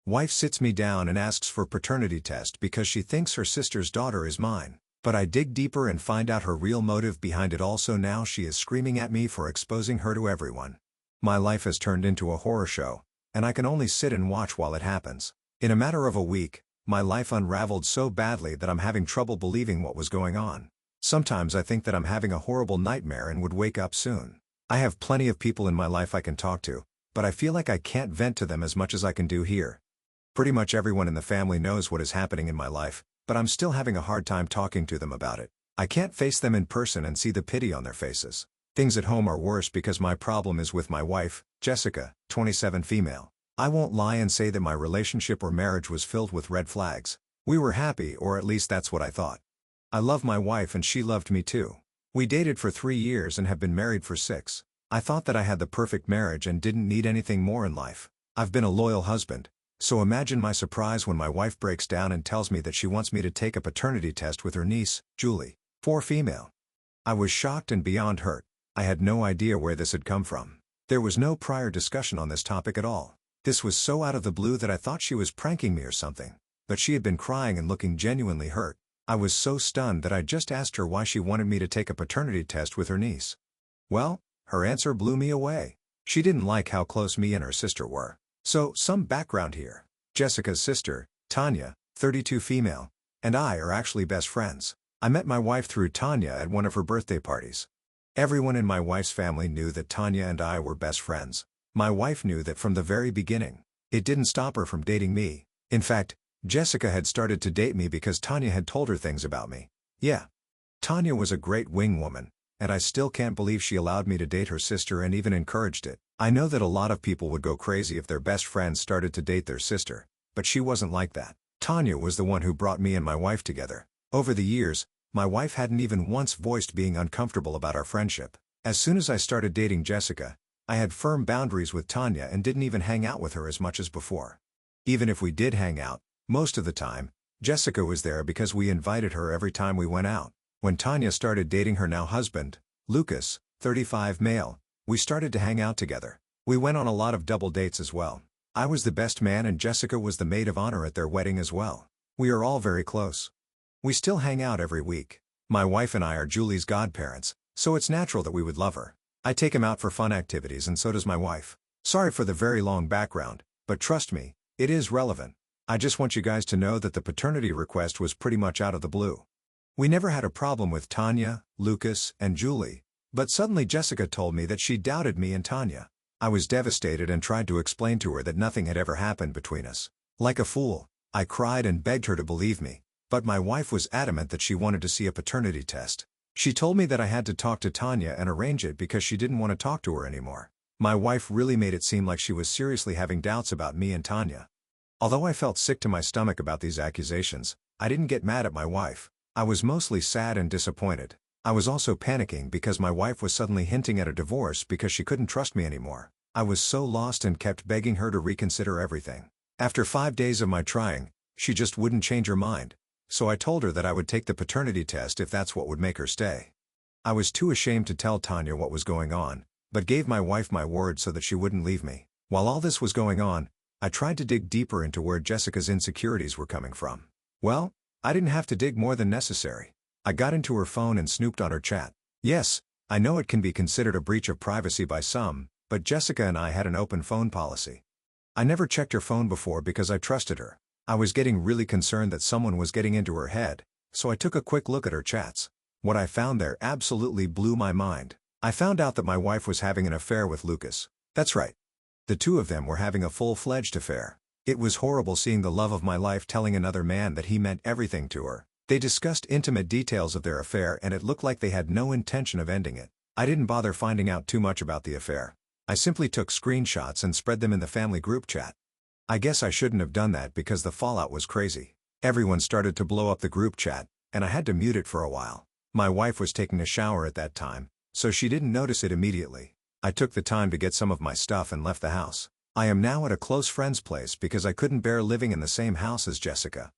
Wife sits me down and asks for paternity test because she thinks her sister's daughter is mine. But I dig deeper and find out her real motive behind it all, so now she is screaming at me for exposing her to everyone. My life has turned into a horror show, and I can only sit and watch while it happens. In a matter of a week, my life unraveled so badly that I'm having trouble believing what was going on. Sometimes I think that I'm having a horrible nightmare and would wake up soon. I have plenty of people in my life I can talk to, but I feel like I can't vent to them as much as I can do here. Pretty much everyone in the family knows what is happening in my life, but I'm still having a hard time talking to them about it. I can't face them in person and see the pity on their faces. Things at home are worse because my problem is with my wife, Jessica, 27 female. I won't lie and say that my relationship or marriage was filled with red flags. We were happy, or at least that's what I thought. I love my wife and she loved me too. We dated for 3 years and have been married for 6. I thought that I had the perfect marriage and didn't need anything more in life. I've been a loyal husband. So imagine my surprise when my wife breaks down and tells me that she wants me to take a paternity test with her niece, Julie, 4 female. I was shocked and beyond hurt. I had no idea where this had come from. There was no prior discussion on this topic at all. This was so out of the blue that I thought she was pranking me or something. But she had been crying and looking genuinely hurt. I was so stunned that I just asked her why she wanted me to take a paternity test with her niece. Well, her answer blew me away. She didn't like how close me and her sister were. So, some background here. Jessica's sister, Tanya, 32 female, and I are actually best friends. I met my wife through Tanya at one of her birthday parties. Everyone in my wife's family knew that Tanya and I were best friends. My wife knew that from the very beginning. It didn't stop her from dating me. In fact, Jessica had started to date me because Tanya had told her things about me. Yeah. Tanya was a great wing woman, and I still can't believe she allowed me to date her sister and even encouraged it. I know that a lot of people would go crazy if their best friends started to date their sister, but she wasn't like that. Tanya was the one who brought me and my wife together. Over the years, my wife hadn't even once voiced being uncomfortable about our friendship. As soon as I started dating Jessica, I had firm boundaries with Tanya and didn't even hang out with her as much as before. Even if we did hang out, most of the time, Jessica was there because we invited her every time we went out. When Tanya started dating her now husband, Lucas, 35 male, we started to hang out together. We went on a lot of double dates as well. I was the best man and Jessica was the maid of honor at their wedding as well. We are all very close. We still hang out every week. My wife and I are Julie's godparents, so it's natural that we would love her. I take him out for fun activities and so does my wife. Sorry for the very long background, but trust me, it is relevant. I just want you guys to know that the paternity request was pretty much out of the blue. We never had a problem with Tanya, Lucas, and Julie. But suddenly Jessica told me that she doubted me and Tanya. I was devastated and tried to explain to her that nothing had ever happened between us. Like a fool, I cried and begged her to believe me, but my wife was adamant that she wanted to see a paternity test. She told me that I had to talk to Tanya and arrange it because she didn't want to talk to her anymore. My wife really made it seem like she was seriously having doubts about me and Tanya. Although I felt sick to my stomach about these accusations, I didn't get mad at my wife. I was mostly sad and disappointed. I was also panicking because my wife was suddenly hinting at a divorce because she couldn't trust me anymore. I was so lost and kept begging her to reconsider everything. After 5 days of my trying, she just wouldn't change her mind. So I told her that I would take the paternity test if that's what would make her stay. I was too ashamed to tell Tanya what was going on, but gave my wife my word so that she wouldn't leave me. While all this was going on, I tried to dig deeper into where Jessica's insecurities were coming from. Well, I didn't have to dig more than necessary. I got into her phone and snooped on her chat. Yes, I know it can be considered a breach of privacy by some, but Jessica and I had an open phone policy. I never checked her phone before because I trusted her. I was getting really concerned that someone was getting into her head, so I took a quick look at her chats. What I found there absolutely blew my mind. I found out that my wife was having an affair with Lucas. That's right. The two of them were having a full-fledged affair. It was horrible seeing the love of my life telling another man that he meant everything to her. They discussed intimate details of their affair and it looked like they had no intention of ending it. I didn't bother finding out too much about the affair. I simply took screenshots and spread them in the family group chat. I guess I shouldn't have done that because the fallout was crazy. Everyone started to blow up the group chat, and I had to mute it for a while. My wife was taking a shower at that time, so she didn't notice it immediately. I took the time to get some of my stuff and left the house. I am now at a close friend's place because I couldn't bear living in the same house as Jessica.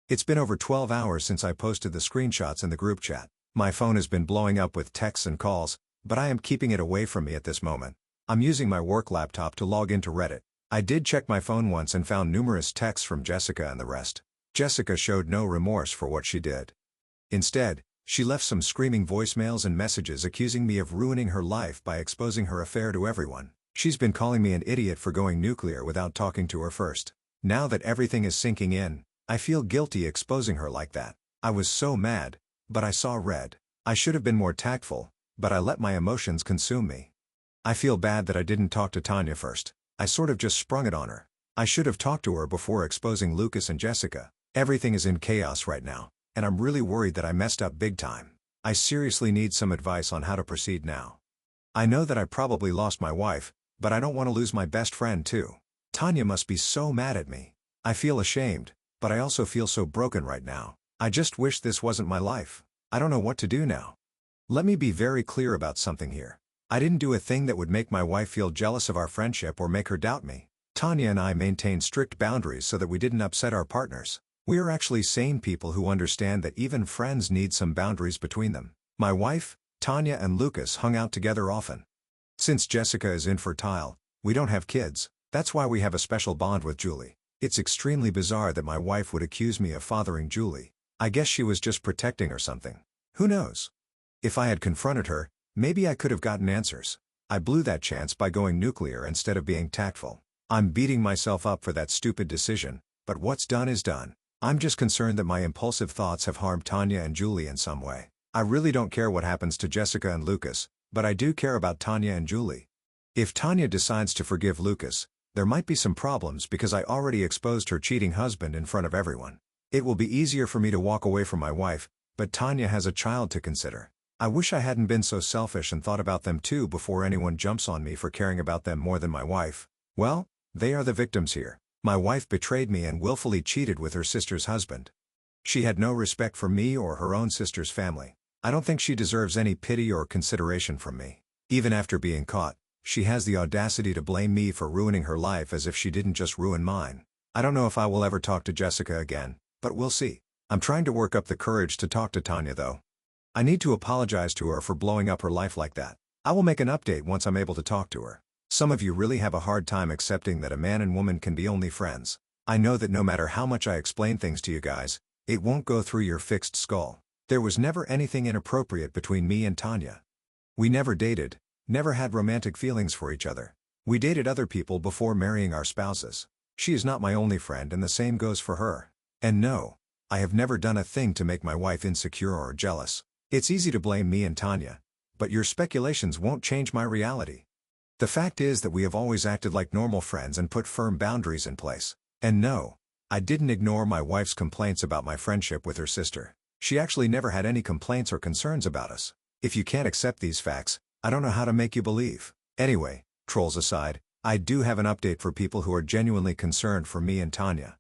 It's been over 12 hours since I posted the screenshots in the group chat. My phone has been blowing up with texts and calls, but I am keeping it away from me at this moment. I'm using my work laptop to log into Reddit. I did check my phone once and found numerous texts from Jessica and the rest. Jessica showed no remorse for what she did. Instead, she left some screaming voicemails and messages accusing me of ruining her life by exposing her affair to everyone. She's been calling me an idiot for going nuclear without talking to her first. Now that everything is sinking in, I feel guilty exposing her like that. I was so mad, but I saw red. I should have been more tactful, but I let my emotions consume me. I feel bad that I didn't talk to Tanya first. I sort of just sprung it on her. I should have talked to her before exposing Lucas and Jessica. Everything is in chaos right now, and I'm really worried that I messed up big time. I seriously need some advice on how to proceed now. I know that I probably lost my wife, but I don't want to lose my best friend too. Tanya must be so mad at me. I feel ashamed, but I also feel so broken right now. I just wish this wasn't my life. I don't know what to do now. Let me be very clear about something here. I didn't do a thing that would make my wife feel jealous of our friendship or make her doubt me. Tanya and I maintained strict boundaries so that we didn't upset our partners. We are actually sane people who understand that even friends need some boundaries between them. My wife, Tanya and Lucas hung out together often. Since Jessica is infertile, we don't have kids. That's why we have a special bond with Julie. It's extremely bizarre that my wife would accuse me of fathering Julie. I guess she was just protecting or something. Who knows? If I had confronted her, maybe I could have gotten answers. I blew that chance by going nuclear instead of being tactful. I'm beating myself up for that stupid decision, but what's done is done. I'm just concerned that my impulsive thoughts have harmed Tanya and Julie in some way. I really don't care what happens to Jessica and Lucas, but I do care about Tanya and Julie. If Tanya decides to forgive Lucas, there might be some problems because I already exposed her cheating husband in front of everyone. It will be easier for me to walk away from my wife, but Tanya has a child to consider. I wish I hadn't been so selfish and thought about them too before anyone jumps on me for caring about them more than my wife. Well, they are the victims here. My wife betrayed me and willfully cheated with her sister's husband. She had no respect for me or her own sister's family. I don't think she deserves any pity or consideration from me. Even after being caught, she has the audacity to blame me for ruining her life as if she didn't just ruin mine. I don't know if I will ever talk to Jessica again, but we'll see. I'm trying to work up the courage to talk to Tanya though. I need to apologize to her for blowing up her life like that. I will make an update once I'm able to talk to her. Some of you really have a hard time accepting that a man and woman can be only friends. I know that no matter how much I explain things to you guys, it won't go through your fixed skull. There was never anything inappropriate between me and Tanya. We never dated, never had romantic feelings for each other. We dated other people before marrying our spouses. She is not my only friend and the same goes for her. And no, I have never done a thing to make my wife insecure or jealous. It's easy to blame me and Tanya, but your speculations won't change my reality. The fact is that we have always acted like normal friends and put firm boundaries in place. And no, I didn't ignore my wife's complaints about my friendship with her sister. She actually never had any complaints or concerns about us. If you can't accept these facts, I don't know how to make you believe. Anyway, trolls aside, I do have an update for people who are genuinely concerned for me and Tanya.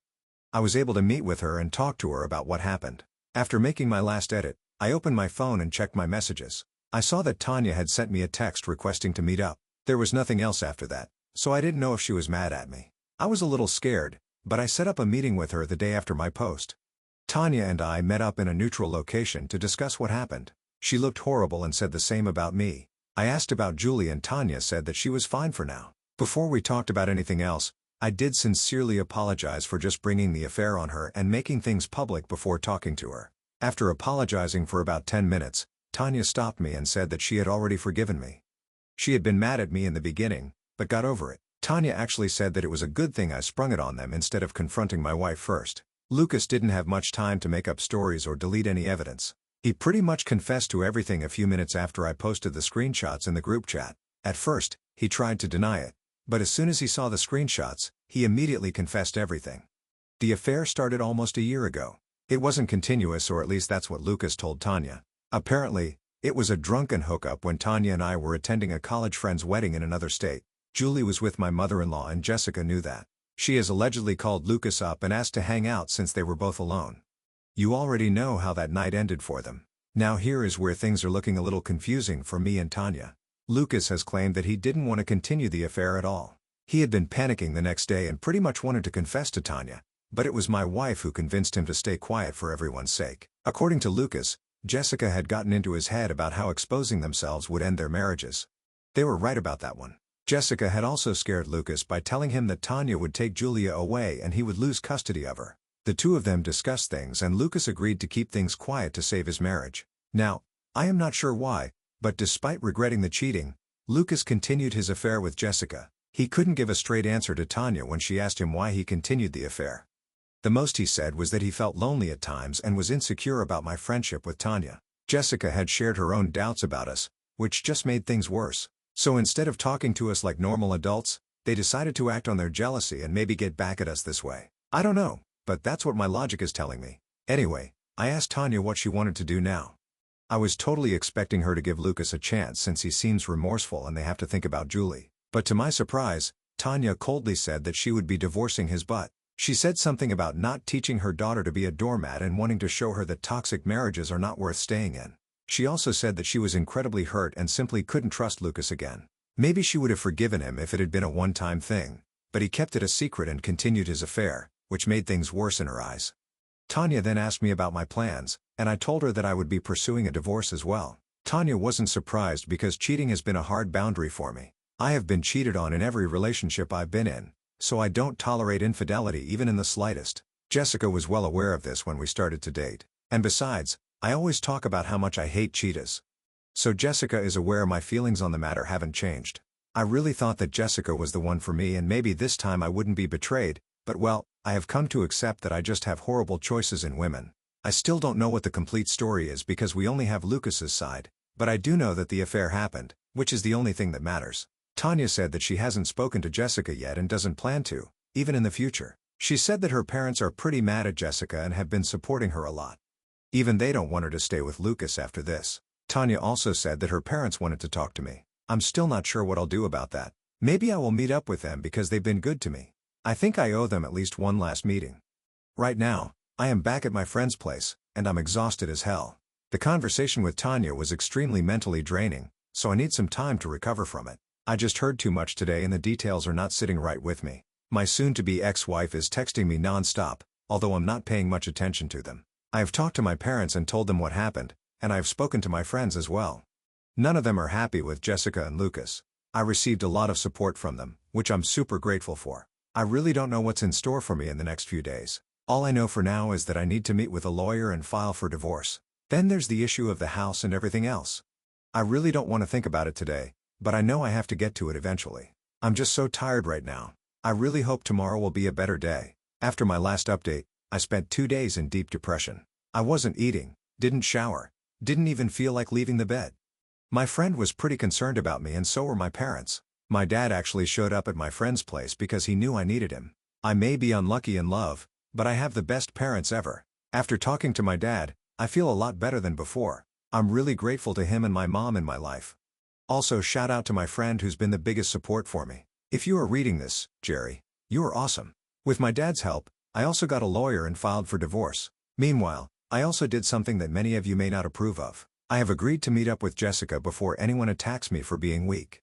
I was able to meet with her and talk to her about what happened. After making my last edit, I opened my phone and checked my messages. I saw that Tanya had sent me a text requesting to meet up. There was nothing else after that, so I didn't know if she was mad at me. I was a little scared, but I set up a meeting with her the day after my post. Tanya and I met up in a neutral location to discuss what happened. She looked horrible and said the same about me. I asked about Julie and Tanya said that she was fine for now. Before we talked about anything else, I did sincerely apologize for just bringing the affair on her and making things public before talking to her. After apologizing for about 10 minutes, Tanya stopped me and said that she had already forgiven me. She had been mad at me in the beginning, but got over it. Tanya actually said that it was a good thing I sprung it on them instead of confronting my wife first. Lucas didn't have much time to make up stories or delete any evidence. He pretty much confessed to everything a few minutes after I posted the screenshots in the group chat. At first, he tried to deny it, but as soon as he saw the screenshots, he immediately confessed everything. The affair started almost a year ago. It wasn't continuous, or at least that's what Lucas told Tanya. Apparently, it was a drunken hookup when Tanya and I were attending a college friend's wedding in another state. Julie was with my mother-in-law and Jessica knew that. She has allegedly called Lucas up and asked to hang out since they were both alone. You already know how that night ended for them. Now here is where things are looking a little confusing for me and Tanya. Lucas has claimed that he didn't want to continue the affair at all. He had been panicking the next day and pretty much wanted to confess to Tanya, but it was my wife who convinced him to stay quiet for everyone's sake. According to Lucas, Jessica had gotten into his head about how exposing themselves would end their marriages. They were right about that one. Jessica had also scared Lucas by telling him that Tanya would take Julia away and he would lose custody of her. The two of them discussed things and Lucas agreed to keep things quiet to save his marriage. Now, I am not sure why, but despite regretting the cheating, Lucas continued his affair with Jessica. He couldn't give a straight answer to Tanya when she asked him why he continued the affair. The most he said was that he felt lonely at times and was insecure about my friendship with Tanya. Jessica had shared her own doubts about us, which just made things worse. So instead of talking to us like normal adults, they decided to act on their jealousy and maybe get back at us this way. I don't know, but that's what my logic is telling me. Anyway, I asked Tanya what she wanted to do now. I was totally expecting her to give Lucas a chance since he seems remorseful and they have to think about Julie. But to my surprise, Tanya coldly said that she would be divorcing his butt. She said something about not teaching her daughter to be a doormat and wanting to show her that toxic marriages are not worth staying in. She also said that she was incredibly hurt and simply couldn't trust Lucas again. Maybe she would have forgiven him if it had been a one-time thing, but he kept it a secret and continued his affair, which made things worse in her eyes. Tanya then asked me about my plans, and I told her that I would be pursuing a divorce as well. Tanya wasn't surprised because cheating has been a hard boundary for me. I have been cheated on in every relationship I've been in, so I don't tolerate infidelity even in the slightest. Jessica was well aware of this when we started to date. And besides, I always talk about how much I hate cheaters. So Jessica is aware my feelings on the matter haven't changed. I really thought that Jessica was the one for me and maybe this time I wouldn't be betrayed, but well, I have come to accept that I just have horrible choices in women. I still don't know what the complete story is because we only have Lucas's side, but I do know that the affair happened, which is the only thing that matters. Tanya said that she hasn't spoken to Jessica yet and doesn't plan to, even in the future. She said that her parents are pretty mad at Jessica and have been supporting her a lot. Even they don't want her to stay with Lucas after this. Tanya also said that her parents wanted to talk to me. I'm still not sure what I'll do about that. Maybe I will meet up with them because they've been good to me. I think I owe them at least one last meeting. Right now, I am back at my friend's place, and I'm exhausted as hell. The conversation with Tanya was extremely mentally draining, so I need some time to recover from it. I just heard too much today and the details are not sitting right with me. My soon-to-be ex-wife is texting me non-stop, although I'm not paying much attention to them. I have talked to my parents and told them what happened, and I have spoken to my friends as well. None of them are happy with Jessica and Lucas. I received a lot of support from them, which I'm super grateful for. I really don't know what's in store for me in the next few days. All I know for now is that I need to meet with a lawyer and file for divorce. Then there's the issue of the house and everything else. I really don't want to think about it today, but I know I have to get to it eventually. I'm just so tired right now. I really hope tomorrow will be a better day. After my last update, I spent 2 days in deep depression. I wasn't eating, didn't shower, didn't even feel like leaving the bed. My friend was pretty concerned about me and so were my parents. My dad actually showed up at my friend's place because he knew I needed him. I may be unlucky in love, but I have the best parents ever. After talking to my dad, I feel a lot better than before. I'm really grateful to him and my mom in my life. Also shout out to my friend who's been the biggest support for me. If you are reading this, Jerry, you are awesome. With my dad's help, I also got a lawyer and filed for divorce. Meanwhile, I also did something that many of you may not approve of. I have agreed to meet up with Jessica before anyone attacks me for being weak.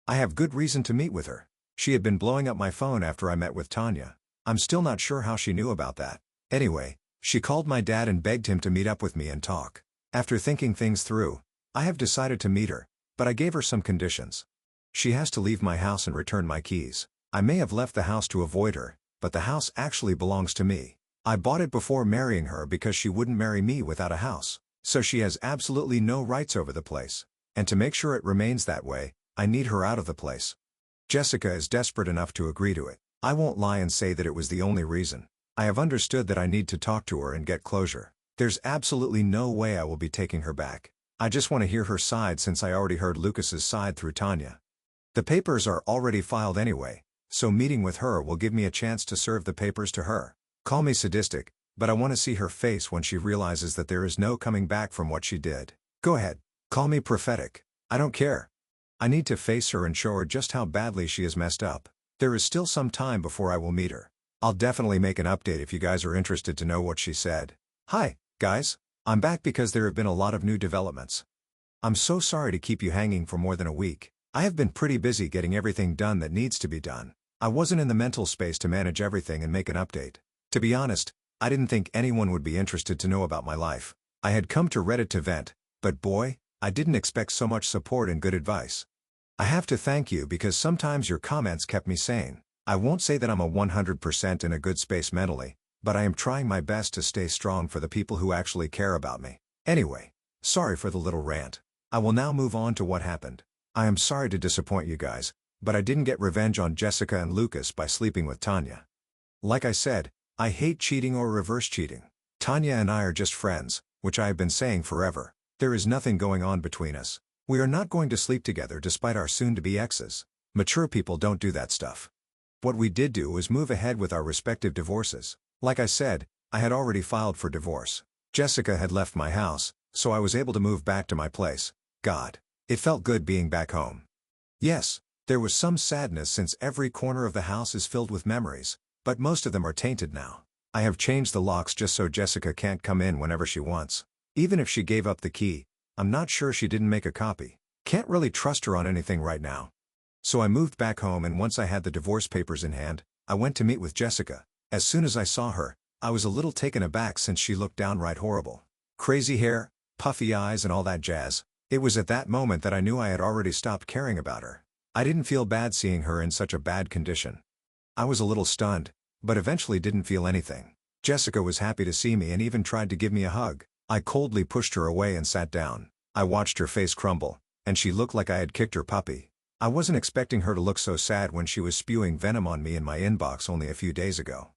I have good reason to meet with her. She had been blowing up my phone after I met with Tanya. I'm still not sure how she knew about that. Anyway, she called my dad and begged him to meet up with me and talk. After thinking things through, I have decided to meet her, but I gave her some conditions. She has to leave my house and return my keys. I may have left the house to avoid her, but the house actually belongs to me. I bought it before marrying her because she wouldn't marry me without a house. So she has absolutely no rights over the place. And to make sure it remains that way, I need her out of the place. Jessica is desperate enough to agree to it. I won't lie and say that it was the only reason. I have understood that I need to talk to her and get closure. There's absolutely no way I will be taking her back. I just want to hear her side since I already heard Lucas's side through Tanya. The papers are already filed anyway, so meeting with her will give me a chance to serve the papers to her. Call me sadistic, but I want to see her face when she realizes that there is no coming back from what she did. Go ahead, call me prophetic. I don't care. I need to face her and show her just how badly she is messed up. There is still some time before I will meet her. I'll definitely make an update if you guys are interested to know what she said. Hi, guys. I'm back because there have been a lot of new developments. I'm so sorry to keep you hanging for more than a week. I have been pretty busy getting everything done that needs to be done. I wasn't in the mental space to manage everything and make an update. To be honest, I didn't think anyone would be interested to know about my life. I had come to Reddit to vent, but boy, I didn't expect so much support and good advice. I have to thank you because sometimes your comments kept me sane. I won't say that I'm a 100% in a good space mentally, but I am trying my best to stay strong for the people who actually care about me. Anyway, sorry for the little rant. I will now move on to what happened. I am sorry to disappoint you guys, but I didn't get revenge on Jessica and Lucas by sleeping with Tanya. Like I said, I hate cheating or reverse cheating. Tanya and I are just friends, which I have been saying forever. There is nothing going on between us. We are not going to sleep together despite our soon-to-be exes. Mature people don't do that stuff. What we did do was move ahead with our respective divorces. Like I said, I had already filed for divorce. Jessica had left my house, so I was able to move back to my place. God, it felt good being back home. Yes, there was some sadness since every corner of the house is filled with memories, but most of them are tainted now. I have changed the locks just so Jessica can't come in whenever she wants. Even if she gave up the key, I'm not sure she didn't make a copy. Can't really trust her on anything right now. So I moved back home, and once I had the divorce papers in hand, I went to meet with Jessica. As soon as I saw her, I was a little taken aback since she looked downright horrible. Crazy hair, puffy eyes and all that jazz. It was at that moment that I knew I had already stopped caring about her. I didn't feel bad seeing her in such a bad condition. I was a little stunned, but eventually didn't feel anything. Jessica was happy to see me and even tried to give me a hug. I coldly pushed her away and sat down. I watched her face crumble, and she looked like I had kicked her puppy. I wasn't expecting her to look so sad when she was spewing venom on me in my inbox only a few days ago.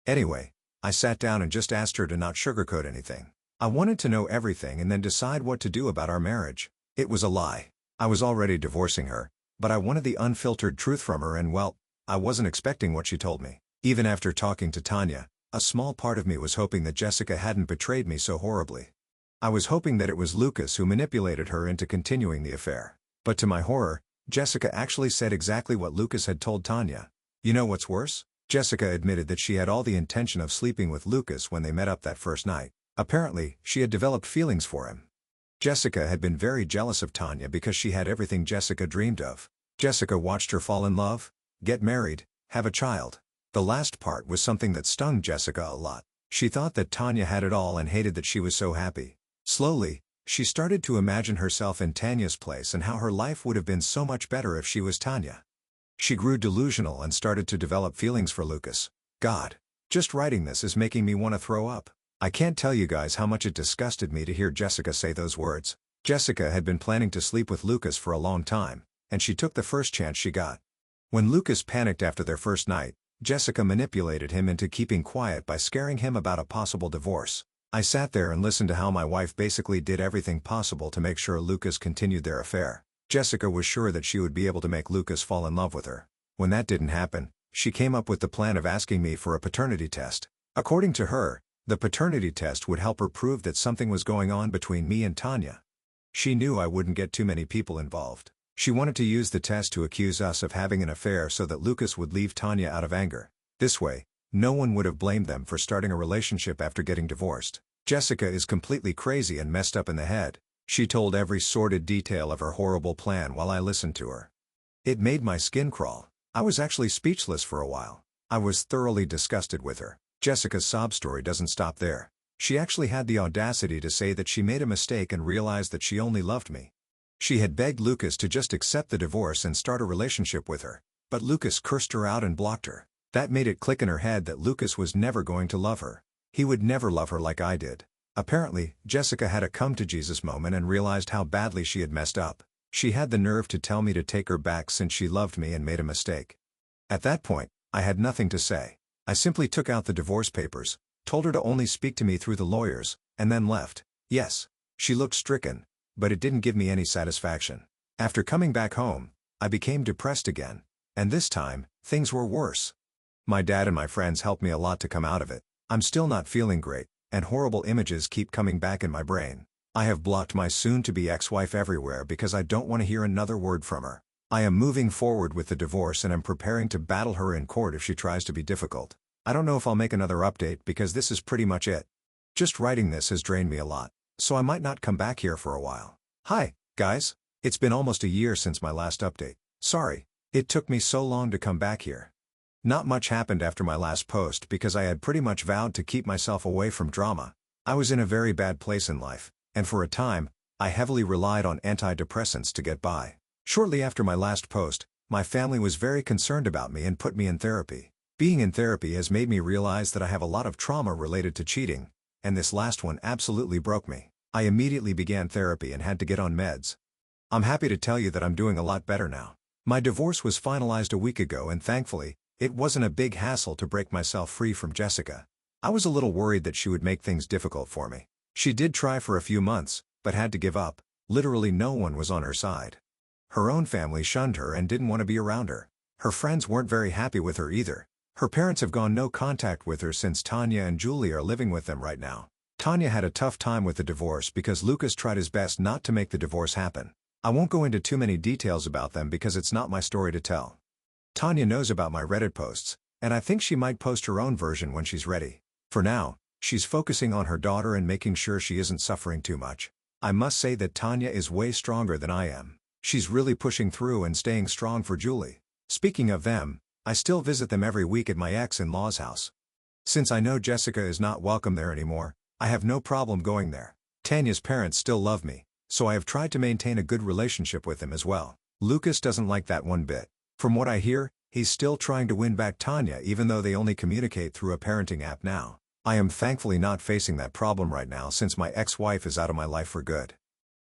Anyway, I sat down and just asked her to not sugarcoat anything. I wanted to know everything and then decide what to do about our marriage. It was a lie. I was already divorcing her, but I wanted the unfiltered truth from her, and well, I wasn't expecting what she told me. Even after talking to Tanya, a small part of me was hoping that Jessica hadn't betrayed me so horribly. I was hoping that it was Lucas who manipulated her into continuing the affair. But to my horror, Jessica actually said exactly what Lucas had told Tanya. You know what's worse? Jessica admitted that she had all the intention of sleeping with Lucas when they met up that first night. Apparently, she had developed feelings for him. Jessica had been very jealous of Tanya because she had everything Jessica dreamed of. Jessica watched her fall in love, get married, have a child. The last part was something that stung Jessica a lot. She thought that Tanya had it all and hated that she was so happy. Slowly, she started to imagine herself in Tanya's place and how her life would have been so much better if she was Tanya. She grew delusional and started to develop feelings for Lucas. God, just writing this is making me want to throw up. I can't tell you guys how much it disgusted me to hear Jessica say those words. Jessica had been planning to sleep with Lucas for a long time, and she took the first chance she got. When Lucas panicked after their first night, Jessica manipulated him into keeping quiet by scaring him about a possible divorce. I sat there and listened to how my wife basically did everything possible to make sure Lucas continued their affair. Jessica was sure that she would be able to make Lucas fall in love with her. When that didn't happen, she came up with the plan of asking me for a paternity test. According to her, the paternity test would help her prove that something was going on between me and Tanya. She knew I wouldn't get too many people involved. She wanted to use the test to accuse us of having an affair so that Lucas would leave Tanya out of anger. This way, no one would have blamed them for starting a relationship after getting divorced. Jessica is completely crazy and messed up in the head. She told every sordid detail of her horrible plan while I listened to her. It made my skin crawl. I was actually speechless for a while. I was thoroughly disgusted with her. Jessica's sob story doesn't stop there. She actually had the audacity to say that she made a mistake and realized that she only loved me. She had begged Lucas to just accept the divorce and start a relationship with her, but Lucas cursed her out and blocked her. That made it click in her head that Lucas was never going to love her. He would never love her like I did. Apparently, Jessica had a come-to-Jesus moment and realized how badly she had messed up. She had the nerve to tell me to take her back since she loved me and made a mistake. At that point, I had nothing to say. I simply took out the divorce papers, told her to only speak to me through the lawyers, and then left. Yes, she looked stricken, but it didn't give me any satisfaction. After coming back home, I became depressed again, and this time, things were worse. My dad and my friends helped me a lot to come out of it. I'm still not feeling great, and horrible images keep coming back in my brain. I have blocked my soon-to-be ex-wife everywhere because I don't want to hear another word from her. I am moving forward with the divorce and am preparing to battle her in court if she tries to be difficult. I don't know if I'll make another update because this is pretty much it. Just writing this has drained me a lot, so I might not come back here for a while. Hi, guys. It's been almost a year since my last update. Sorry, it took me so long to come back here. Not much happened after my last post because I had pretty much vowed to keep myself away from drama. I was in a very bad place in life, and for a time, I heavily relied on antidepressants to get by. Shortly after my last post, my family was very concerned about me and put me in therapy. Being in therapy has made me realize that I have a lot of trauma related to cheating, and this last one absolutely broke me. I immediately began therapy and had to get on meds. I'm happy to tell you that I'm doing a lot better now. My divorce was finalized a week ago and thankfully, it wasn't a big hassle to break myself free from Jessica. I was a little worried that she would make things difficult for me. She did try for a few months, but had to give up. Literally no one was on her side. Her own family shunned her and didn't want to be around her. Her friends weren't very happy with her either. Her parents have gone no contact with her since Tanya and Julie are living with them right now. Tanya had a tough time with the divorce because Lucas tried his best not to make the divorce happen. I won't go into too many details about them because it's not my story to tell. Tanya knows about my Reddit posts, and I think she might post her own version when she's ready. For now, she's focusing on her daughter and making sure she isn't suffering too much. I must say that Tanya is way stronger than I am. She's really pushing through and staying strong for Julie. Speaking of them, I still visit them every week at my ex-in-law's house. Since I know Jessica is not welcome there anymore, I have no problem going there. Tanya's parents still love me, so I have tried to maintain a good relationship with them as well. Lucas doesn't like that one bit. From what I hear, he's still trying to win back Tanya even though they only communicate through a parenting app now. I am thankfully not facing that problem right now since my ex-wife is out of my life for good.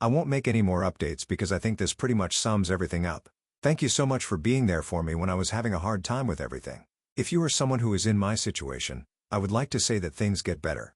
I won't make any more updates because I think this pretty much sums everything up. Thank you so much for being there for me when I was having a hard time with everything. If you are someone who is in my situation, I would like to say that things get better.